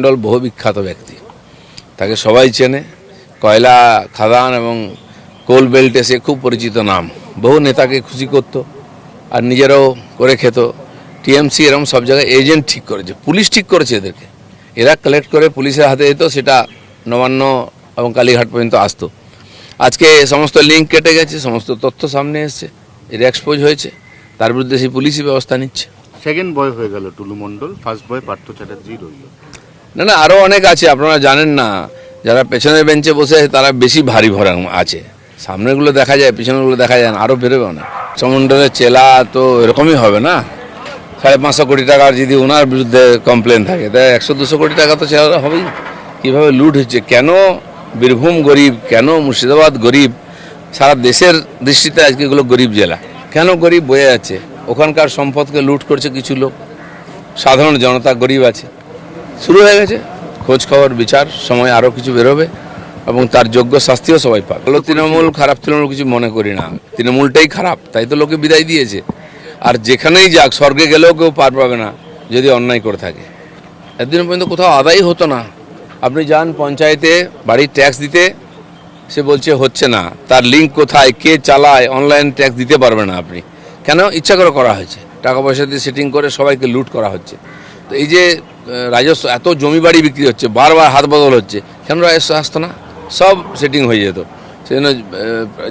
মন্ডল বহু বিখ্যাত ব্যক্তি, তাকে সবাই চেনে। কয়লা খাদান এবং কোল বেল্টে সে খুব পরিচিত নাম। বহু নেতাকে খুশি করত আর নিজেরাও করে খেত। টিএমসি এরকম সব জায়গায় এজেন্ট ঠিক করেছে, পুলিশ ঠিক করেছে এদেরকে। এরা কালেক্ট করে পুলিশের হাতে দিত, সেটা নবান্ন এবং কালীঘাট পর্যন্ত আসতো। আজকে সমস্ত লিঙ্ক কেটে গেছে, সমস্ত তথ্য সামনে এসছে, এর এক্সপোজ হয়েছে, তার বিরুদ্ধে সেই পুলিশই ব্যবস্থা নিচ্ছে। সেকেন্ড বয় হয়ে গেল টুলু মণ্ডল, ফার্স্ট বয় পার্থ চ্যাটার্জি রইল। না, আরও অনেক আছে, আপনারা জানেন না। যারা পেছনের বেঞ্চে বসে আছে তারা বেশি ভারী ভরা আছে, সামনেগুলো দেখা যায়, পিছনেগুলো দেখা যায় না, আরও বেরোবে না। সমন্ডলের চেলা তো এরকমই হবে না। 550 কোটি টাকার যদি ওনার বিরুদ্ধে কমপ্লেন থাকে, তাই 100-200 কোটি টাকা তো চেলা হবেই। কীভাবে লুট হচ্ছে, কেন বীরভূম গরিব, কেন মুর্শিদাবাদ গরিব, সারা দেশের দৃষ্টিতে আজকে এগুলো গরিব জেলা। কেন গরিব বয়ে যাচ্ছে, ওখানকার সম্পদকে লুট করছে কিছু লোক, সাধারণ জনতা গরিব আছে। শুরু হয়ে গেছে খোঁজ খবর, বিচার, সময় আরও কিছু বেরোবে এবং তার যোগ্য শাস্তিও সবাই পাবে। হলো তৃণমূল খারাপ, তৃণমূল কিছু মনে করি না, তৃণমূলটাই খারাপ, তাই তো লোকে বিদায় দিয়েছে। আর যেখানেই যাক, স্বর্গে গেলেও কেউ পার পাবে না যদি অন্যায় করে থাকে। এতদিন পর্যন্ত কোথাও আদায় হতো না। আপনি যান পঞ্চায়েতে বাড়ির ট্যাক্স দিতে, সে বলছে হচ্ছে না, তার লিঙ্ক কোথায়, কে চালায়, অনলাইন ট্যাক্স দিতে পারবে না আপনি। কেন? ইচ্ছা করে করা হয়েছে, টাকা পয়সা দিয়ে সেটিং করে সবাইকে লুট করা হচ্ছে। তো এই যে রাজস্ব, এত জমি বাড়ি বিক্রি হচ্ছে, বারবার হাত বদল হচ্ছে, কেন রাজস্ব আসতো না? সব সেটিং হয়ে যেত। সেজন্য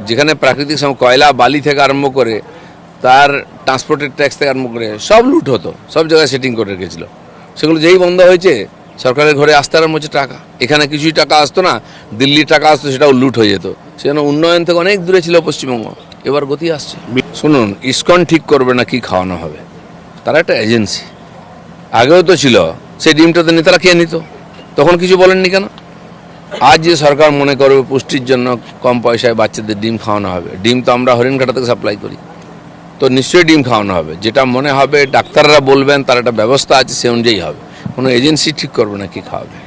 যেখানে প্রাকৃতিক কয়লা বালি থেকে আরম্ভ করে তার ট্রান্সপোর্টের ট্যাক্স থেকে আরম্ভ করে সব লুট হতো, সব জায়গায় সেটিং করে রেখেছিল। সেগুলো যেই বন্ধ হয়েছে, সরকারের ঘরে আসতে আরম্ভ হচ্ছে টাকা। এখানে কিছুই টাকা আসতো না, দিল্লির টাকা আসতো, সেটাও লুট হয়ে যেত। সেজন্য উন্নয়ন থেকে অনেক দূরে ছিল পশ্চিমবঙ্গ, এবার গতি আসছে। শুনুন, ইসকন ঠিক করবে না কি খাওয়ানো হবে, তারা একটা এজেন্সি। আগেও তো ছিল, সেই ডিমটা তো নেতারা খেয়ে নিত, তখন কিছু বলেননি কেন? আজ যে সরকার মনে করবে পুষ্টির জন্য কম পয়সায় বাচ্চাদের ডিম খাওয়ানো হবে, ডিম তো আমরা হরিণঘাটা থেকে সাপ্লাই করি, তো নিশ্চয়ই ডিম খাওয়ানো হবে। যেটা মনে হবে, ডাক্তাররা বলবেন, তার একটা ব্যবস্থা আছে, সে অনুযায়ী হবে। কোনো এজেন্সি ঠিক করবে না কি খাওয়াবে।